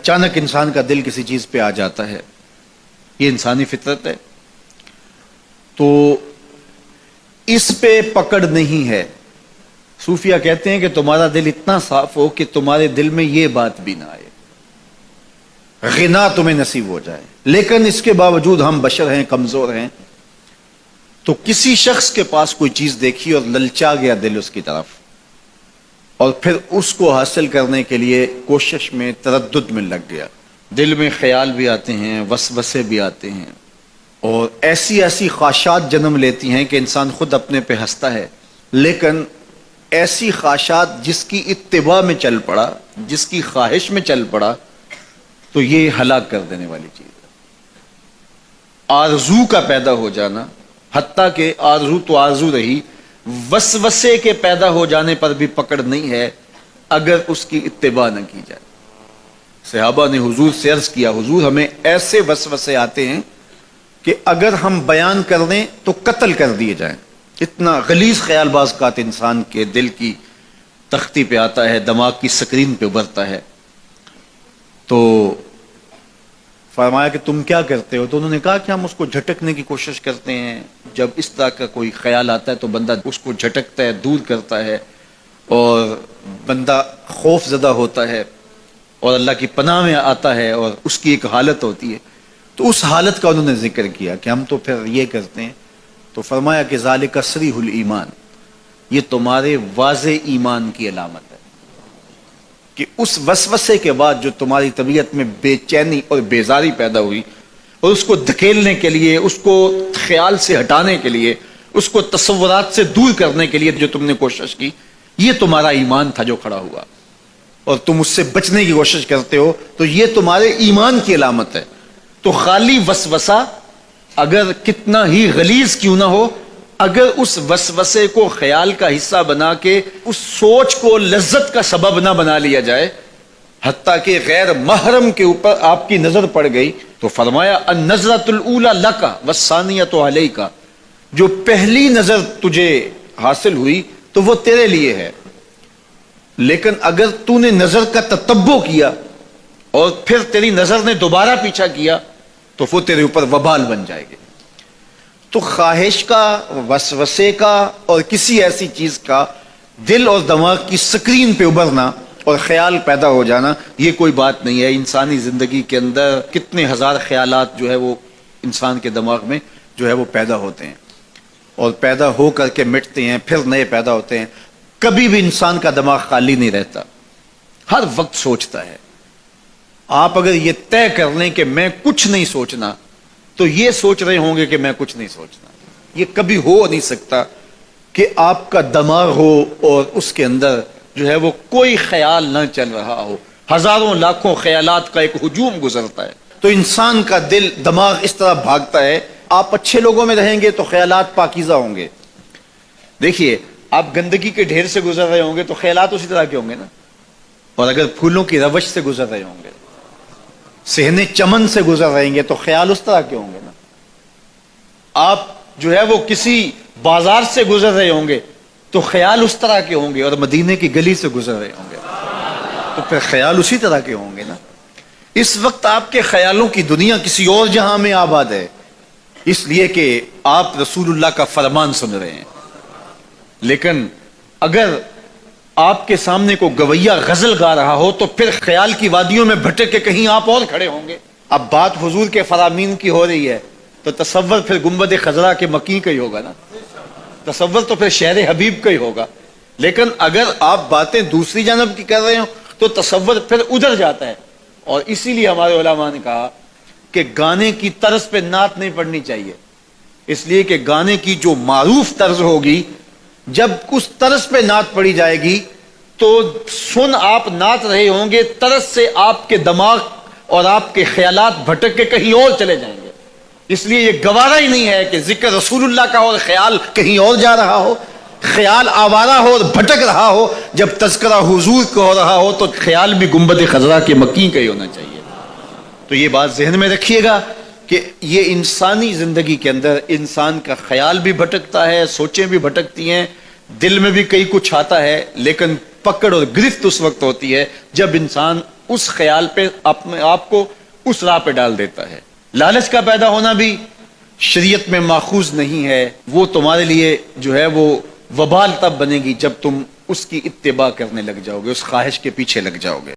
اچانک انسان کا دل کسی چیز پہ آ جاتا ہے، یہ انسانی فطرت ہے، تو اس پہ پکڑ نہیں ہے۔ صوفیہ کہتے ہیں کہ تمہارا دل اتنا صاف ہو کہ تمہارے دل میں یہ بات بھی نہ آئے، غنا تمہیں نصیب ہو جائے، لیکن اس کے باوجود ہم بشر ہیں، کمزور ہیں، تو کسی شخص کے پاس کوئی چیز دیکھی اور للچا گیا دل اس کی طرف، اور پھر اس کو حاصل کرنے کے لیے کوشش میں تردد میں لگ گیا، دل میں خیال بھی آتے ہیں، وسوسے بھی آتے ہیں، اور ایسی ایسی خواہشات جنم لیتی ہیں کہ انسان خود اپنے پہ ہنستا ہے، لیکن ایسی خواہشات جس کی اتباع میں چل پڑا، جس کی خواہش میں چل پڑا، تو یہ ہلاک کر دینے والی چیز ہے۔ آرزو کا پیدا ہو جانا، حتیٰ کہ آرزو تو آرزو رہی، وسوسے کے پیدا ہو جانے پر بھی پکڑ نہیں ہے اگر اس کی اتباع نہ کی جائے۔ صحابہ نے حضور سے عرض کیا، حضور ہمیں ایسے وسوسے آتے ہیں کہ اگر ہم بیان کر دیں تو قتل کر دیے جائیں، اتنا غلیظ خیال بعض اوقات انسان کے دل کی تختی پہ آتا ہے، دماغ کی سکرین پہ ابھرتا ہے۔ تو فرمایا کہ تم کیا کرتے ہو؟ تو انہوں نے کہا کہ ہم اس کو جھٹکنے کی کوشش کرتے ہیں، جب اس طرح کا کوئی خیال آتا ہے تو بندہ اس کو جھٹکتا ہے، دور کرتا ہے، اور بندہ خوف زدہ ہوتا ہے اور اللہ کی پناہ میں آتا ہے، اور اس کی ایک حالت ہوتی ہے۔ تو اس حالت کا انہوں نے ذکر کیا کہ ہم تو پھر یہ کرتے ہیں۔ تو فرمایا کہ ذالک صریح الایمان، یہ تمہارے واضح ایمان کی علامت ہے کہ اس وسوسے کے بعد جو تمہاری طبیعت میں بے چینی اور بیزاری پیدا ہوئی، اور اس کو دھکیلنے کے لیے، اس کو خیال سے ہٹانے کے لیے، اس کو تصورات سے دور کرنے کے لیے جو تم نے کوشش کی، یہ تمہارا ایمان تھا جو کھڑا ہوا، اور تم اس سے بچنے کی کوشش کرتے ہو، تو یہ تمہارے ایمان کی علامت ہے۔ تو خالی وسوسہ اگر کتنا ہی غلیظ کیوں نہ ہو، اگر اس وسوسے کو خیال کا حصہ بنا کے اس سوچ کو لذت کا سبب نہ بنا لیا جائے، حتیٰ کہ غیر محرم کے اوپر آپ کی نظر پڑ گئی، تو فرمایا النظرۃ الاولی لک والثانیۃ علیک، جو پہلی نظر تجھے حاصل ہوئی تو وہ تیرے لیے ہے، لیکن اگر تو نے نظر کا تتبع کیا اور پھر تیری نظر نے دوبارہ پیچھا کیا تو وہ تیرے اوپر وبال بن جائے گی۔ تو خواہش کا، وسوسے کا، اور کسی ایسی چیز کا دل اور دماغ کی سکرین پہ ابھرنا اور خیال پیدا ہو جانا، یہ کوئی بات نہیں ہے۔ انسانی زندگی کے اندر کتنے ہزار خیالات جو ہے وہ انسان کے دماغ میں جو ہے وہ پیدا ہوتے ہیں، اور پیدا ہو کر کے مٹتے ہیں، پھر نئے پیدا ہوتے ہیں۔ کبھی بھی انسان کا دماغ خالی نہیں رہتا، ہر وقت سوچتا ہے۔ آپ اگر یہ طے کر لیں کہ میں کچھ نہیں سوچنا، تو یہ سوچ رہے ہوں گے کہ میں کچھ نہیں سوچنا۔ یہ کبھی ہو نہیں سکتا کہ آپ کا دماغ ہو اور اس کے اندر جو ہے وہ کوئی خیال نہ چل رہا ہو، ہزاروں لاکھوں خیالات کا ایک ہجوم گزرتا ہے۔ تو انسان کا دل، دماغ اس طرح بھاگتا ہے۔ آپ اچھے لوگوں میں رہیں گے تو خیالات پاکیزہ ہوں گے۔ دیکھیے، آپ گندگی کے ڈھیر سے گزر رہے ہوں گے تو خیالات اسی طرح کے ہوں گے نا، اور اگر پھولوں کی روش سے گزر رہے ہوں گے، صحن چمن سے گزر رہیں گے تو خیال اس طرح کے ہوں گے نا۔ آپ جو ہے وہ کسی بازار سے گزر رہے ہوں گے تو خیال اس طرح کے ہوں گے، اور مدینے کی گلی سے گزر رہے ہوں گے تو پھر خیال اسی طرح کے ہوں گے نا۔ اس وقت آپ کے خیالوں کی دنیا کسی اور جہاں میں آباد ہے، اس لیے کہ آپ رسول اللہ کا فرمان سن رہے ہیں۔ لیکن اگر آپ کے سامنے کو گویا غزل گا رہا ہو تو پھر خیال کی وادیوں میں بھٹک کے کہیں آپ اور کھڑے ہوں گے۔ اب بات حضور کے فرامین کی ہو رہی ہے تو تصور پھر گنبد خضرا کے مکی کا ہی ہوگا نا، تصور تو پھر شہر حبیب کا ہی ہوگا۔ لیکن اگر آپ باتیں دوسری جانب کی کر رہے ہو تو تصور پھر ادھر جاتا ہے، اور اسی لیے ہمارے علماء نے کہا کہ گانے کی طرز پہ نعت نہیں پڑھنی چاہیے، اس لیے کہ گانے کی جو معروف طرز ہوگی، جب اس طرز پہ نعت پڑھی جائے گی تو سن آپ نعت رہے ہوں گے، طرز سے آپ کے دماغ اور آپ کے خیالات بھٹک کے کہیں اور چلے جائیں گے۔ اس لیے یہ گوارا ہی نہیں ہے کہ ذکر رسول اللہ کا اور خیال کہیں اور جا رہا ہو، خیال آوارہ ہو اور بھٹک رہا ہو، جب تذکرہ حضور کا ہو رہا ہو تو خیال بھی گنبد خضرا کے مکی کا ہی ہونا چاہیے۔ تو یہ بات ذہن میں رکھیے گا کہ یہ انسانی زندگی کے اندر انسان کا خیال بھی بھٹکتا ہے، سوچیں بھی بھٹکتی ہیں، دل میں بھی کئی کچھ آتا ہے، لیکن پکڑ اور گرفت اس وقت ہوتی ہے جب انسان اس خیال پہ اپنے آپ کو اس راہ پہ ڈال دیتا ہے. لالچ کا پیدا ہونا بھی شریعت میں ماخوذ نہیں ہے. وہ تمہارے لیے جو ہے وہ وبال تب بنے گی جب تم اس کی اتباع کرنے لگ جاؤ گے, اس خواہش کے پیچھے لگ جاؤ گے.